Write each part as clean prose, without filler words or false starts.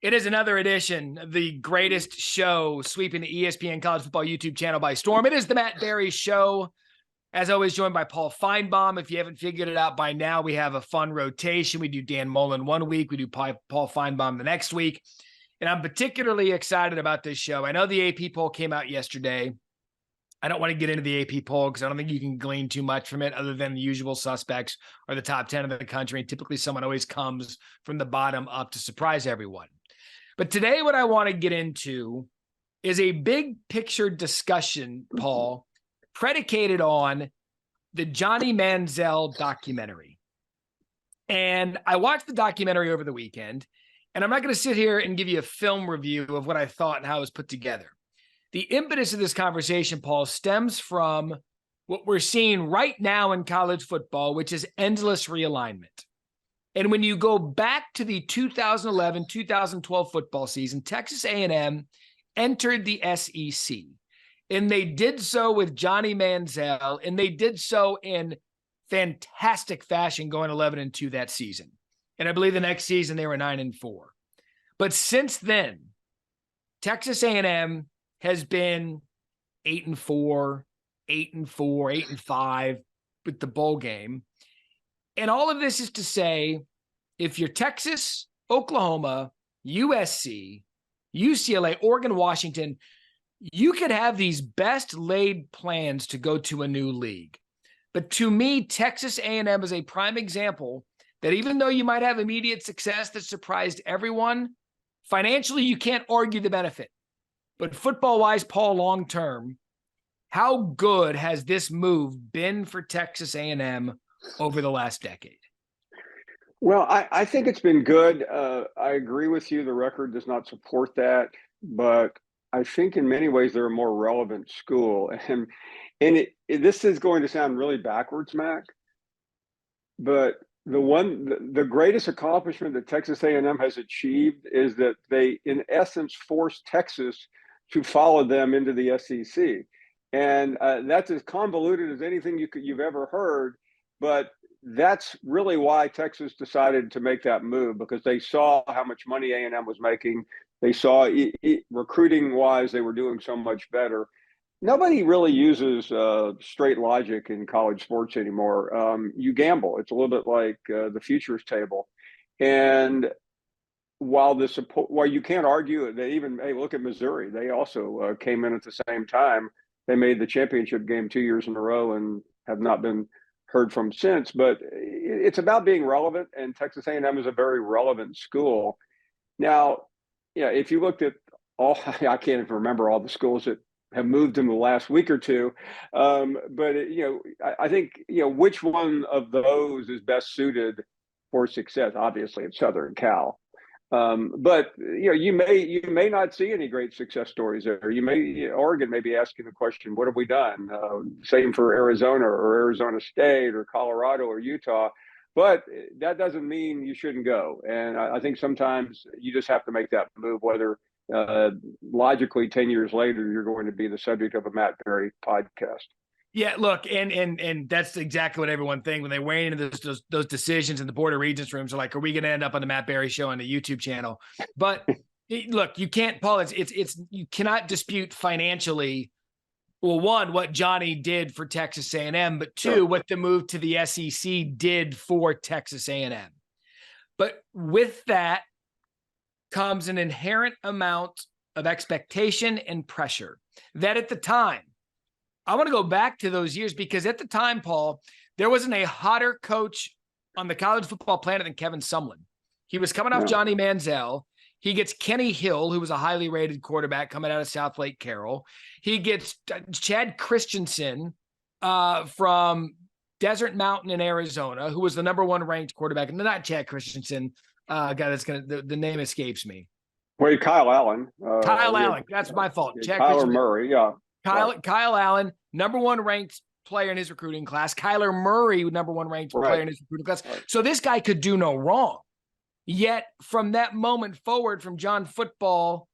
It is another edition of the greatest show sweeping the ESPN College Football YouTube channel by storm. It is the Matt Barrie Show. As always, joined by Paul Finebaum. If you haven't figured it out by now, we have a fun rotation. We do Dan Mullen one week. We do Paul Finebaum the next week. And I'm particularly excited about this show. I know the AP poll came out yesterday. I don't want to get into the AP poll because I don't think you can glean too much from it other than the usual suspects are the top 10 of the country. And typically someone always comes from the bottom up to surprise everyone. But today what I want to get into is a big picture discussion, Paul, predicated on the Johnny Manziel documentary. And I watched the documentary over the weekend, and I'm not going to sit here and give you a film review of what I thought and how it was put together. The impetus of this conversation, Paul, stems from what we're seeing right now in college football, which is endless realignment. And when you go back to the 2011-2012 football season, Texas A&M entered the SEC. And they did so with Johnny Manziel, and they did so in fantastic fashion going 11-2 that season. And I believe the next season they were 9-4. But since then, Texas A&M has been 8-4, 8-4, 8-5 with the bowl game. And all of this is to say, if you're Texas, Oklahoma, USC, UCLA, Oregon, Washington, you could have these best laid plans to go to a new league. But to me, Texas A&M is a prime example that even though you might have immediate success that surprised everyone, financially, you can't argue the benefit. But football-wise, Paul, long-term, how good has this move been for Texas A&M over the last decade? Well, I think it's been good. I agree with you. The record does not support that, but I think in many ways they're a more relevant school. And this is going to sound really backwards, Mac, but the greatest accomplishment that Texas A&M has achieved is that they, in essence, forced Texas to follow them into the SEC. And that's as convoluted as anything you've ever heard, but that's really why Texas decided to make that move, because they saw how much money A&M was making. They saw recruiting-wise, they were doing so much better. Nobody really uses straight logic in college sports anymore. You gamble. It's a little bit like the futures table. And while you can't argue that even, hey, look at Missouri. They also came in at the same time. They made the championship game 2 years in a row and have not been heard from since. But it's about being relevant, and Texas A&M is a very relevant school. Now, yeah, if you looked at I can't even remember all the schools that have moved in the last week or two. But, I think, which one of those is best suited for success? Obviously, it's Southern Cal. But you may not see any great success stories there. Oregon may be asking the question, what have we done? Same for Arizona or Arizona State or Colorado or Utah. But that doesn't mean you shouldn't go. And I think sometimes you just have to make that move, whether logically 10 years later you're going to be the subject of a Matt Barrie podcast. Yeah, look, and that's exactly what everyone thinks when they weigh into those decisions in the Board of Regents rooms. Are like, are we going to end up on the Matt Barrie Show on the YouTube channel? But look, you can't, Paul. It's you cannot dispute financially. Well, one, what Johnny did for Texas A&M, but two, sure, what the move to the SEC did for Texas A&M. But with that comes an inherent amount of expectation and pressure that at the time. I want to go back to those years because at the time, Paul, there wasn't a hotter coach on the college football planet than Kevin Sumlin. He was coming off Johnny Manziel. He gets Kenny Hill, who was a highly rated quarterback coming out of South Lake Carroll. He gets Chad Christensen from Desert Mountain in Arizona, who was the number one ranked quarterback. And not Chad Christensen, guy that's the name escapes me. Wait, Kyle Allen. Kyle Allen. That's my fault. Chad Kyler Murray, yeah. Kyle Allen, number one ranked player in his recruiting class. Kyler Murray, number one ranked player in his recruiting class. Right. So this guy could do no wrong. Yet from that moment forward, from John football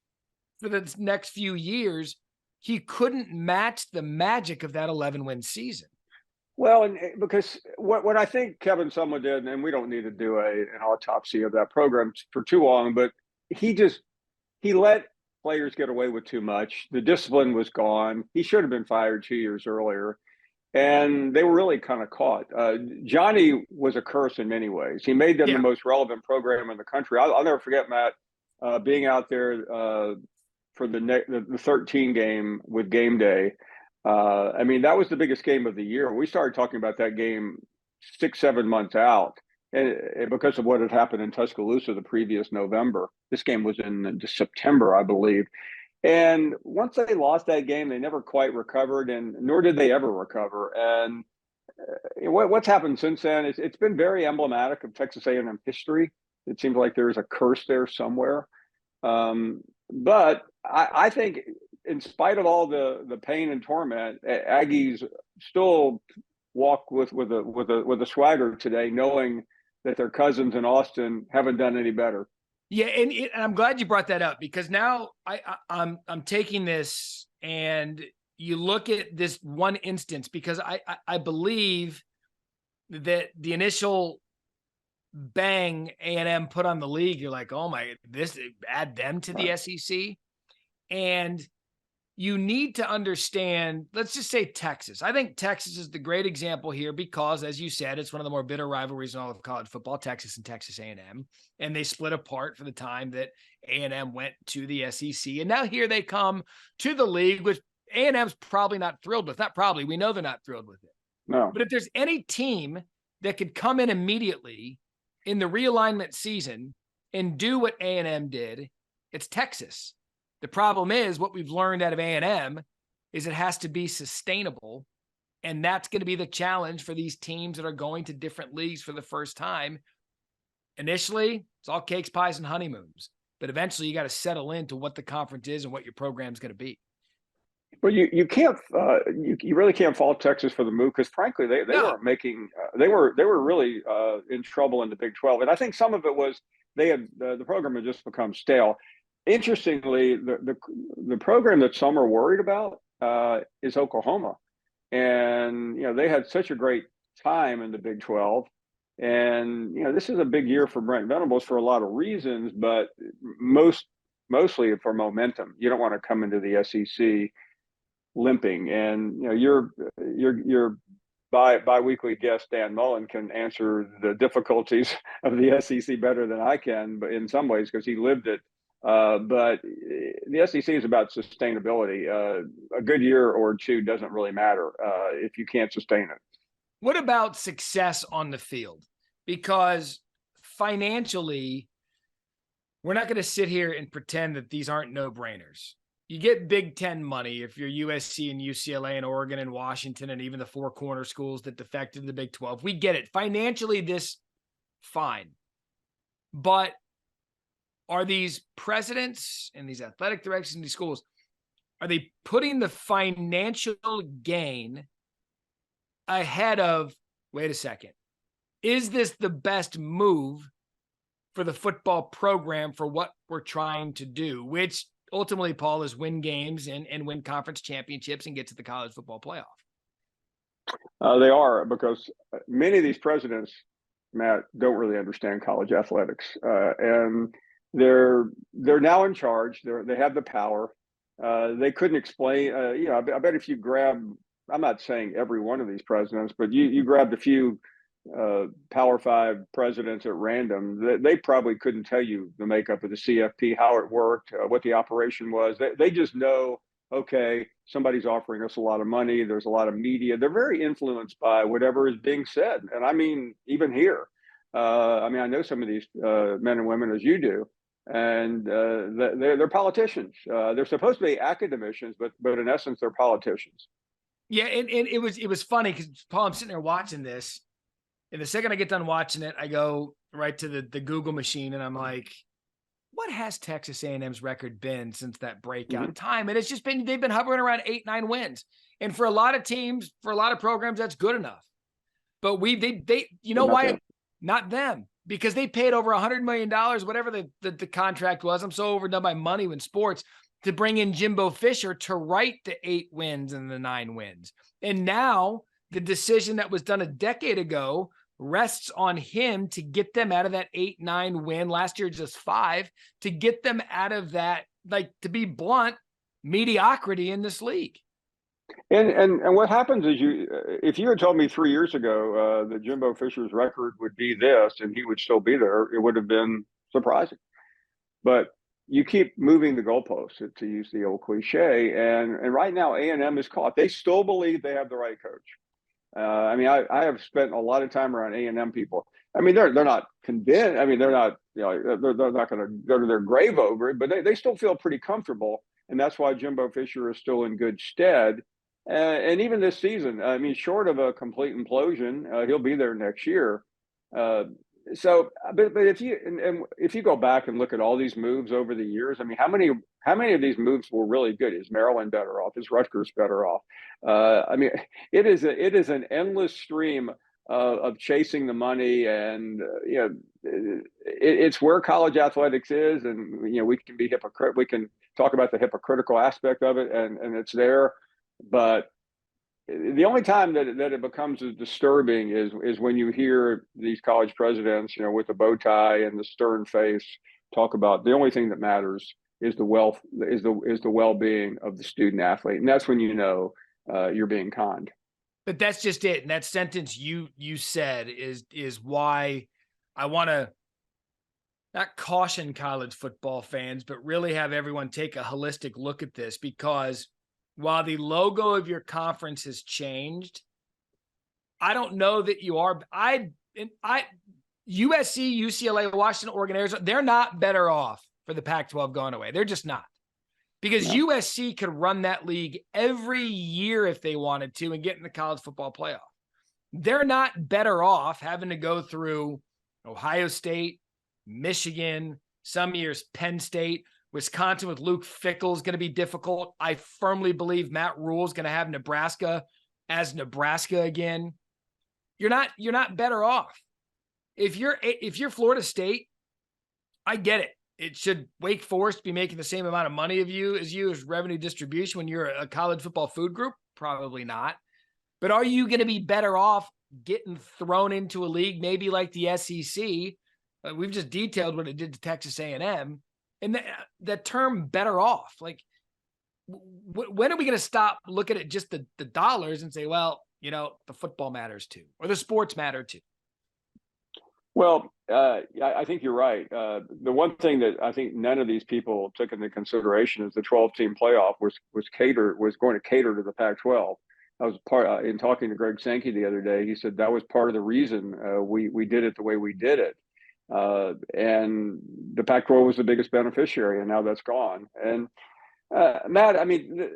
for the next few years, he couldn't match the magic of that 11-win season. Well, and because what I think Kevin Sumlin did, and we don't need to do an autopsy of that program for too long, but he let players get away with too much. The discipline was gone. He should have been fired 2 years earlier. And they were really kind of caught. Johnny was a curse in many ways. He made them the Yeah. most relevant program in the country. I'll never forget, Matt, being out there for the 13 game with Game Day. I mean, that was the biggest game of the year. We started talking about that game 6-7 months out, and because of what had happened in Tuscaloosa the previous November. This game was in September, I believe. And once they lost that game, they never quite recovered, and nor did they ever recover. And what's happened since then? It's been very emblematic of Texas A&M history. It seems like there's a curse there somewhere. But I think, in spite of all the pain and torment, Aggies still walk with a swagger today, knowing that their cousins in Austin haven't done any better. Yeah, and I'm glad you brought that up, because now I'm taking this, and you look at this one instance, because I believe that the initial bang A&M put on the league, you're like, oh my, this add them to the SEC, and you need to understand, let's just say Texas. I think Texas is the great example here because, as you said, it's one of the more bitter rivalries in all of college football, Texas and Texas A&M. And they split apart for the time that A&M went to the SEC. And now here they come to the league, which A&M's probably not thrilled with. Not probably. We know they're not thrilled with it. No. But if there's any team that could come in immediately in the realignment season and do what A&M did, it's Texas. The problem is, what we've learned out of A&M is it has to be sustainable, and that's going to be the challenge for these teams that are going to different leagues for the first time. Initially, it's all cakes, pies, and honeymoons, but eventually you got to settle into what the conference is and what your program's going to be. But you can't you really can't fault Texas for the move, because frankly they weren't making they were really in trouble in the Big 12, and I think some of it was they had the program had just become stale. Interestingly, the program that some are worried about is Oklahoma, and they had such a great time in the Big 12, and this is a big year for Brent Venables for a lot of reasons, but mostly for momentum. You don't want to come into the SEC limping, and your bi-weekly guest Dan Mullen can answer the difficulties of the SEC better than I can, but in some ways, because he lived it. But the SEC is about sustainability. A good year or two doesn't really matter if you can't sustain it. What about success on the field? Because financially, we're not going to sit here and pretend that these aren't no-brainers. You get Big Ten money if you're USC and UCLA and Oregon and Washington and even the four corner schools that defected to the Big 12. We get it. Financially, this fine. But are these presidents and these athletic directors in these schools, are they putting the financial gain ahead of, wait a second, is this the best move for the football program for what we're trying to do, which ultimately, Paul, is win games and win conference championships and get to the college football playoff? They are, because many of these presidents, Matt, don't really understand college athletics, and they're now in charge. They have the power. They couldn't explain. I bet if you grab, I'm not saying every one of these presidents, but you grabbed a few Power 5 presidents at random, they probably couldn't tell you the makeup of the CFP, how it worked, what the operation was. They just know, okay, somebody's offering us a lot of money. There's a lot of media. They're very influenced by whatever is being said. And I mean, even here, I know some of these men and women, as you do, and they're politicians. They're supposed to be academicians, but in essence, they're politicians. Yeah, and it was funny because, Paul, I'm sitting there watching this, and the second I get done watching it, I go right to the Google machine, and I'm like, what has Texas A&M's record been since that breakout time? And it's just been, they've been hovering around 8-9 wins. And for a lot of teams, for a lot of programs, that's good enough. But they you know why? Them. Not them. Because they paid over $100 million, whatever the contract was. I'm so overdone by money in sports, to bring in Jimbo Fisher to write the 8 wins and the 9 wins. And now the decision that was done a decade ago rests on him to get them out of that 8-9 win. Last year, just 5, to get them out of that, like, to be blunt, mediocrity in this league. And what happens is if you had told me 3 years ago that Jimbo Fisher's record would be this and he would still be there, it would have been surprising. But you keep moving the goalposts, to use the old cliche, and right now A&M is caught. They still believe they have the right coach. I mean, I have spent a lot of time around A&M people. I mean, they're not convinced. I mean, they're not, you know, they're not going to go to their grave over it, but they still feel pretty comfortable, and that's why Jimbo Fisher is still in good stead. And even this season, I mean, short of a complete implosion, he'll be there next year. So, but if you go back and look at all these moves over the years, I mean, how many of these moves were really good? Is Maryland better off? Is Rutgers better off? I mean, it is an endless stream of chasing the money, and you know, it's where college athletics is, and you know, we can be hypocrite. We can talk about the hypocritical aspect of it, and it's there, but the only time that it becomes disturbing is when you hear these college presidents, you know, with the bow tie and the stern face, talk about the only thing that matters is the well-being of the student athlete, and that's when you know you're being conned. But that's just it. And that sentence you said is why I want to not caution college football fans, but really have everyone take a holistic look at this, because while the logo of your conference has changed, I don't know that you are. USC, UCLA, Washington, Oregon, Arizona, they're not better off for the Pac-12 going away. They're just not. Because No. USC could run that league every year if they wanted to and get in the college football playoff. They're not better off having to go through Ohio State, Michigan, some years Penn State. Wisconsin with Luke Fickell is going to be difficult. I firmly believe Matt Rule is going to have Nebraska as Nebraska again. You're not better off. If you're Florida State, I get it. It should Wake Forest be making the same amount of money as revenue distribution when you're a college football food group? Probably not. But are you going to be better off getting thrown into a league maybe like the SEC? We've just detailed what it did to Texas A&M. And that term "better off," like, when are we going to stop looking at just the dollars and say, well, you know, the football matters too, or the sports matter too? Well, I think you're right. The one thing that I think none of these people took into consideration is the 12-team playoff was going to cater to the Pac-12. I was part in talking to Greg Sankey the other day. He said that was part of the reason we did it the way we did it. And the Pac-12 was the biggest beneficiary, and now that's gone. And Matt, I mean,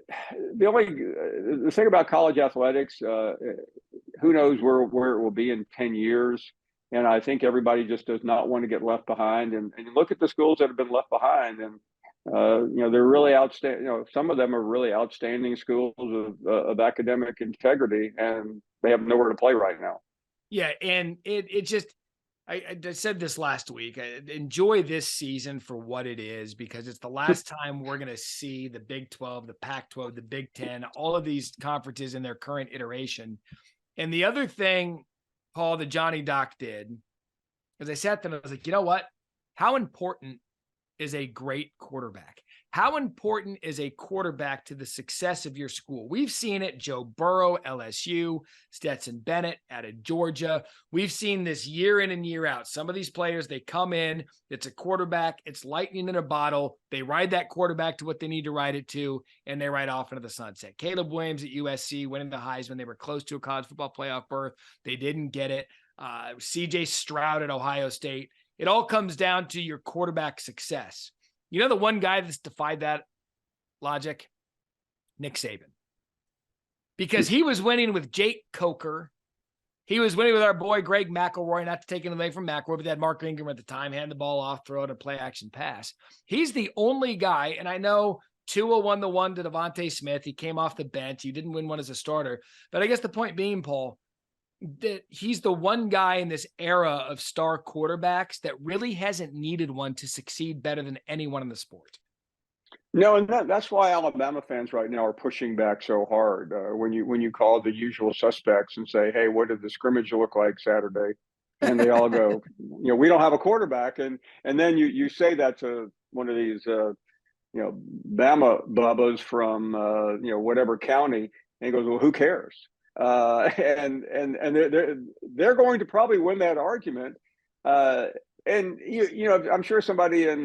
the thing about college athletics, who knows where it will be in 10 years. And I think everybody just does not want to get left behind. And look at the schools that have been left behind, and you know, they're really outstanding. You know, some of them are really outstanding schools of academic integrity, and they have nowhere to play right now. Yeah, and it just. I said this last week. I enjoy this season for what it is, because it's the last time we're going to see the Big 12, the Pac-12, the Big 10, all of these conferences in their current iteration. And the other thing, Paul, that Johnny Doc did, is I sat there and I was like, you know what? How important is a great quarterback? How important is a quarterback to the success of your school? We've seen it. Joe Burrow, LSU, Stetson Bennett out of Georgia. We've seen this year in and year out. Some of these players, they come in, it's a quarterback, it's lightning in a bottle. They ride that quarterback to what they need to ride it to, and they ride off into the sunset. Caleb Williams at USC winning the Heisman. They were close to a college football playoff berth. They didn't get it. CJ Stroud at Ohio State. It all comes down to your quarterback success. You know, the one guy that's defied that logic? Nick Saban. Because he was winning with Jake Coker. He was winning with our boy Greg McElroy, not to take it away from McElroy, but they had Mark Ingram at the time, hand the ball off, throw it a play action pass. He's the only guy, and I know Tua won the one to Devontae Smith. He came off the bench. He didn't win one as a starter. But I guess the point being, Paul, that he's the one guy in this era of star quarterbacks that really hasn't needed one to succeed better than anyone in the sport. No, and that's why Alabama fans right now are pushing back so hard. When you call the usual suspects and say, "Hey, what did the scrimmage look like Saturday?" and they all go, we don't have a quarterback. And then you say that to one of these, Bama Bubbas from, whatever county, and he goes, well, who cares? And they're going to probably win that argument. And I'm sure somebody in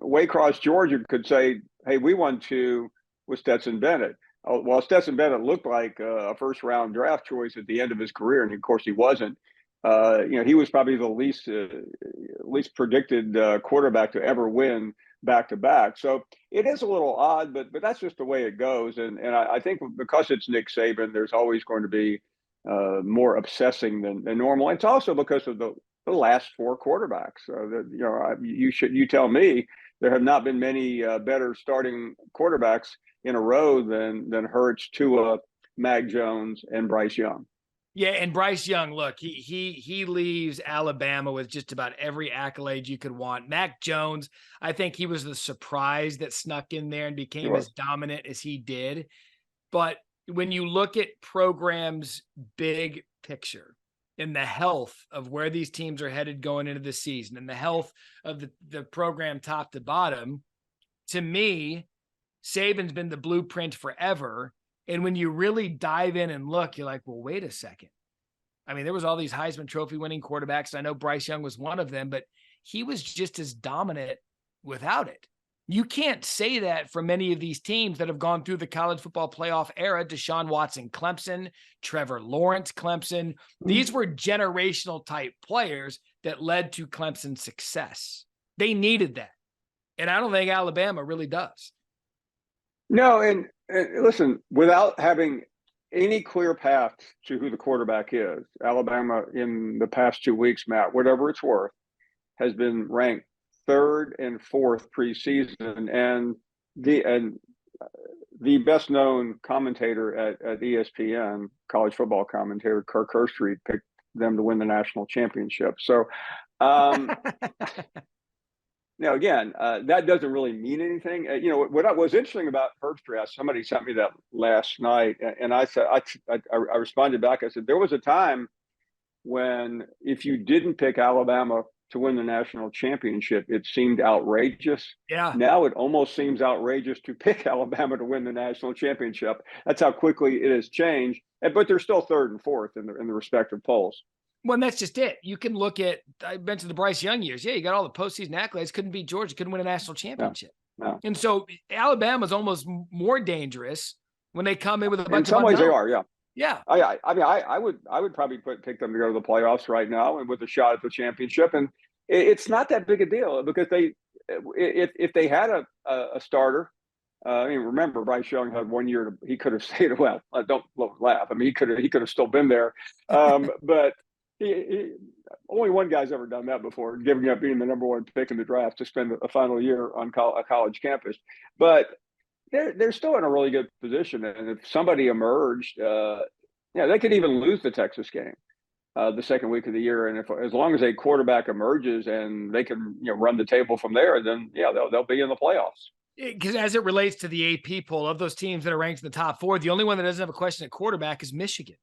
Waycross, Georgia, could say, "Hey, we won 2 with Stetson Bennett." Well, Stetson Bennett looked like a first-round draft choice at the end of his career, and of course he wasn't. He was probably the least predicted quarterback to ever win back-to-back. So it is a little odd, but that's just the way it goes. And I think because it's Nick Saban, there's always going to be more obsessing than normal. It's also because of the last 4 quarterbacks. You tell me there have not been many better starting quarterbacks in a row than Hurts, Tua, Mac Jones, and Bryce Young. Yeah, and Bryce Young, look, he leaves Alabama with just about every accolade you could want. Mac Jones, I think he was the surprise that snuck in there and became as dominant as he did. But when you look at programs' big picture and the health of where these teams are headed going into the season and the health of the program top to bottom, to me, Saban's been the blueprint forever. And when you really dive in and look, you're like, well, wait a second. I mean, there was all these Heisman Trophy winning quarterbacks. I know Bryce Young was one of them, but he was just as dominant without it. You can't say that for many of these teams that have gone through the college football playoff era. Deshaun Watson, Clemson, Trevor Lawrence, Clemson. These were generational type players that led to Clemson's success. They needed that. And I don't think Alabama really does. No, and listen, without having any clear path to who the quarterback is, Alabama in the past 2 weeks, Matt, whatever it's worth, has been ranked 3rd and 4th preseason, and the best known commentator at ESPN, college football commentator Kirk Herbstreit, picked them to win the national championship. So, again, that doesn't really mean anything. What was interesting about Herbstreit, somebody sent me that last night, and I said, I responded back. I said, there was a time when if you didn't pick Alabama to win the national championship, it seemed outrageous. Yeah. Now it almost seems outrageous to pick Alabama to win the national championship. That's how quickly it has changed. But they're still 3rd and 4th in the respective polls. Well, and that's just it. You can look at, I mentioned the Bryce Young years. Yeah, you got all the postseason accolades. Couldn't beat Georgia. Couldn't win a national championship. No. And so Alabama's almost more dangerous when they come in with a bunch of In some ways they are, yeah. Yeah. I would probably pick them to go to the playoffs right now and with a shot at the championship. And it's not that big a deal because if they had a starter, remember Bryce Young had 1 year he could have stayed. Well, don't laugh. I mean, he could have still been there. But only one guy's ever done that before, giving up being the number 1 pick in the draft to spend a final year on a college campus. But they're still in a really good position. And if somebody emerged, they could even lose the Texas game the second week of the year. And as long as a quarterback emerges and they can run the table from there, then they'll be in the playoffs. Because as it relates to the AP poll of those teams that are ranked in the top 4, the only one that doesn't have a question at quarterback is Michigan.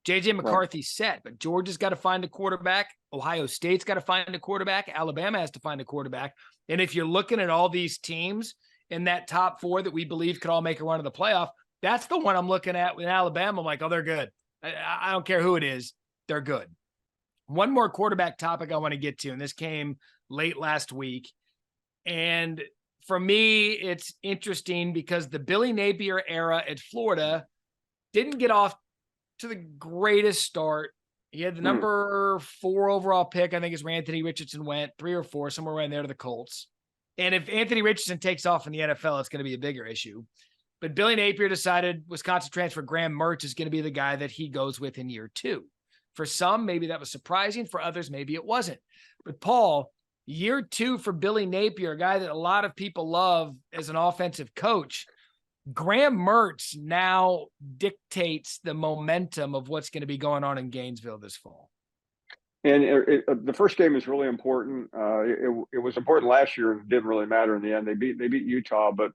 JJ McCarthy's set, but Georgia's got to find a quarterback. Ohio State's got to find a quarterback. Alabama has to find a quarterback. And if you're looking at all these teams in that top 4 that we believe could all make a run to the playoff, that's the one I'm looking at with Alabama. I'm like, oh, they're good. I don't care who it is. They're good. One more quarterback topic I want to get to, and this came late last week. And for me, it's interesting because the Billy Napier era at Florida didn't get off to the greatest start. He had the number 4 overall pick, I think, is where Anthony Richardson went, 3 or 4, somewhere around there to the Colts. And if Anthony Richardson takes off in the NFL, it's going to be a bigger issue. But Billy Napier decided Wisconsin transfer Graham Mertz is going to be the guy that he goes with in year 2. For some, maybe that was surprising. For others, maybe it wasn't. But Paul, year 2 for Billy Napier, a guy that a lot of people love as an offensive coach, Graham Mertz now dictates the momentum of what's going to be going on in Gainesville this fall. And the first game is really important. It was important last year and didn't really matter in the end. They beat Utah, but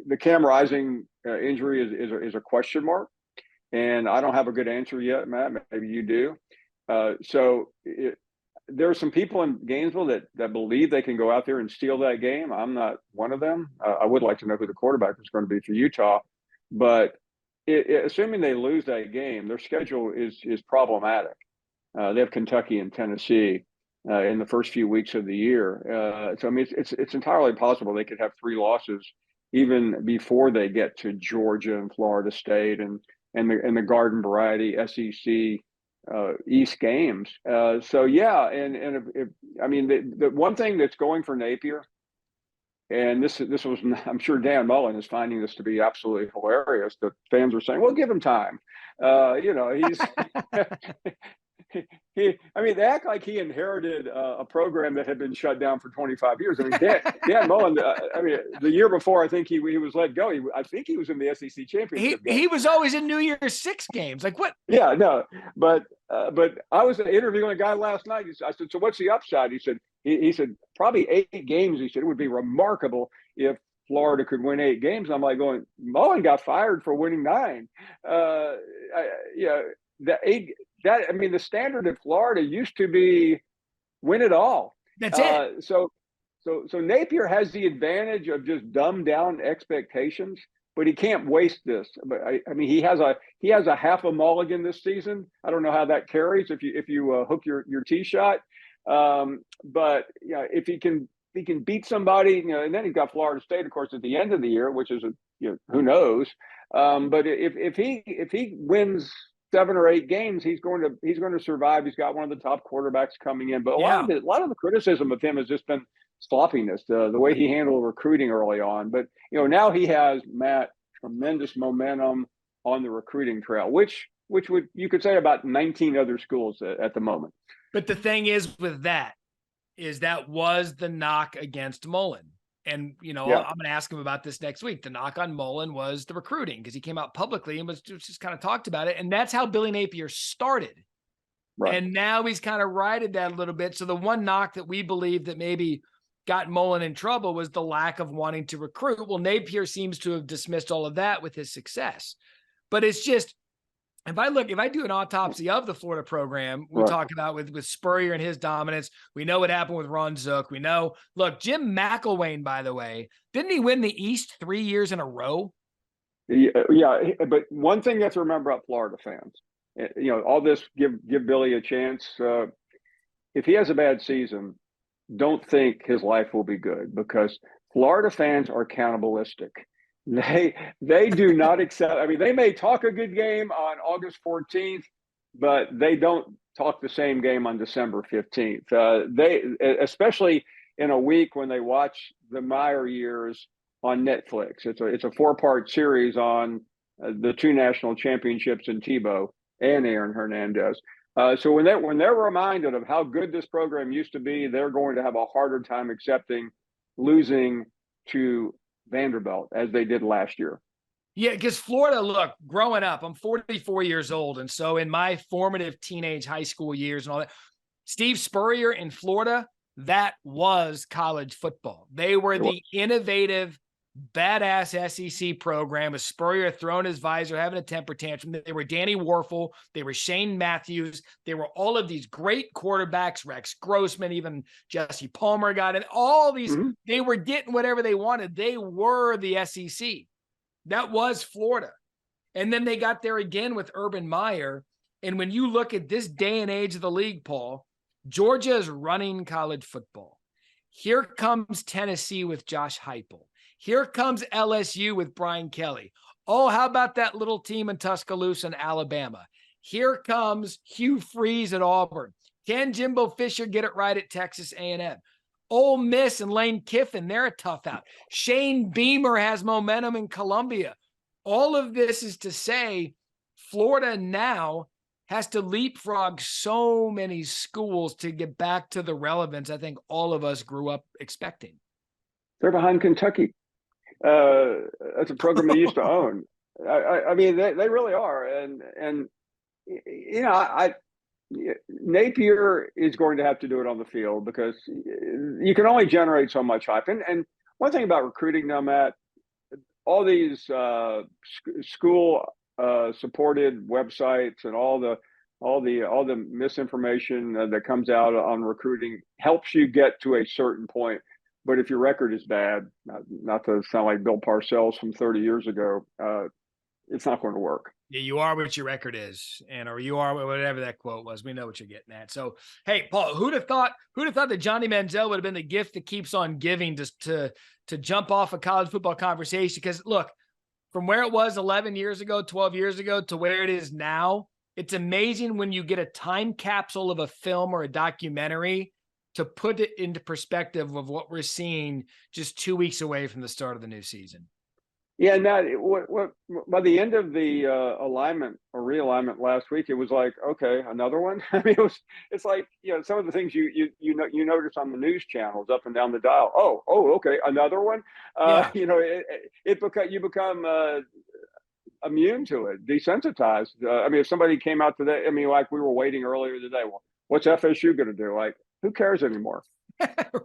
the Cam Rising injury is a question mark. And I don't have a good answer yet, Matt. Maybe you do. There are some people in Gainesville that believe they can go out there and steal that game. I'm not one of them. I would like to know who the quarterback is going to be for Utah, but assuming they lose that game, their schedule is problematic. They have Kentucky and Tennessee in the first few weeks of the year. So I mean, it's entirely possible they could have 3 losses even before they get to Georgia and Florida State and the garden variety SEC East games. So yeah, and if I mean the one thing that's going for Napier, and this was, I'm sure Dan Mullen is finding this to be absolutely hilarious. The fans are saying, "Well, give him time." He's I mean, they act like he inherited a program that had been shut down for 25 years. I mean, Dan Mullen, I mean, the year before, I think he was let go. I think he was in the SEC championship game. He was always in New Year's Six games. Like what? Yeah, no, but I was interviewing a guy last night. I said, "So what's the upside?" He said, "Probably 8 games." He said, "It would be remarkable if Florida could win 8 games." I'm like going, Mullen got fired for winning 9. I mean, the standard in Florida used to be win it all. That's it. So Napier has the advantage of just dumbed down expectations, but he can't waste this. But I mean, he has a half a mulligan this season. I don't know how that carries if you hook your tee shot. But yeah, if he can beat somebody, and then he's got Florida State, of course, at the end of the year, which is who knows. But if he wins 7 or 8 games, he's going to survive. He's got one of the top quarterbacks coming in. But a lot of the criticism of him has just been sloppiness, the way he handled recruiting early on. But now he has, Matt, tremendous momentum on the recruiting trail, which you could say about 19 other schools at the moment. But the thing is with that was the knock against Mullen. And, I'm going to ask him about this next week. The knock on Mullen was the recruiting, because he came out publicly and was just kind of talked about it. And that's how Billy Napier started. Right. And now he's kind of righted that a little bit. So the one knock that we believe that maybe got Mullen in trouble was the lack of wanting to recruit. Well, Napier seems to have dismissed all of that with his success. But it's just, if I do an autopsy of the Florida program, we talk about with Spurrier and his dominance. We know what happened with Ron Zook. We know, look, Jim McElwain, by the way, didn't he win the East 3 years in a row? Yeah, but one thing you have to remember about Florida fans, all this give Billy a chance. If he has a bad season, don't think his life will be good, because Florida fans are cannibalistic. They do not accept. I mean, they may talk a good game on August 14th, but they don't talk the same game on December 15th. They, especially in a week when they watch the Meyer years on Netflix. It's a 4-part series on the 2 national championships in Tebow and Aaron Hernandez. So when they're reminded of how good this program used to be, they're going to have a harder time accepting losing to Vanderbilt as they did last year. Yeah, because Florida, look, growing up, I'm 44 years old. And so in my formative teenage high school years and all that, Steve Spurrier in Florida, that was college football. They were the innovative, badass SEC program with Spurrier throwing his visor, having a temper tantrum. They were Danny Warfel. They were Shane Matthews. They were all of these great quarterbacks, Rex Grossman, even Jesse Palmer got it. All these, They were getting whatever they wanted. They were the SEC. That was Florida. And then they got there again with Urban Meyer. And when you look at this day and age of the league, Paul, Georgia is running college football. Here comes Tennessee with Josh Heupel. Here comes LSU with Brian Kelly. Oh, how about that little team in Tuscaloosa and Alabama? Here comes Hugh Freeze at Auburn. Can Jimbo Fisher get it right at Texas A&M? Ole Miss and Lane Kiffin, they're a tough out. Shane Beamer has momentum in Columbia. All of this is to say Florida now has to leapfrog so many schools to get back to the relevance I think all of us grew up expecting. They're behind Kentucky. That's a program they used to own. I mean, they really are. And Napier is going to have to do it on the field, because you can only generate so much hype. And one thing about recruiting now, Matt, all these school supported websites and all the all the misinformation that comes out on recruiting helps you get to a certain point. But if your record is bad, not to sound like Bill Parcells from 30 years ago, it's not going to work. Yeah, you are what your record is, or you are whatever that quote was. We know what you're getting at. So, hey, Paul, who'd have thought that Johnny Manziel would have been the gift that keeps on giving to jump off a college football conversation? Because look, from where it was 11 years ago, 12 years ago to where it is now, it's amazing when you get a time capsule of a film or a documentary to put it into perspective of what we're seeing just 2 weeks away from the start of the new season. Yeah, now what by the end of the alignment or realignment last week, it was like, okay, another one. I mean, it's like, some of the things you notice on the news channels up and down the dial. Oh, okay, another one. Yeah. You become immune to it, desensitized. I mean, if somebody came out today, I mean, like we were waiting earlier today. Well, what's FSU going to do? Like, who cares anymore?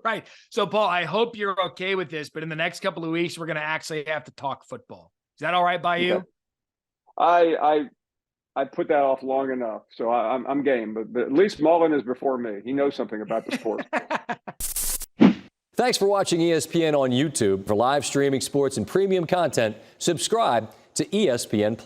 Right. So, Paul, I hope you're okay with this, but in the next couple of weeks, we're going to actually have to talk football. Is that all right by you? Okay. I put that off long enough, so I'm game. But at least Mullen is before me. He knows something about the sport. Thanks for watching ESPN on YouTube. For live streaming sports and premium content, subscribe to ESPN+.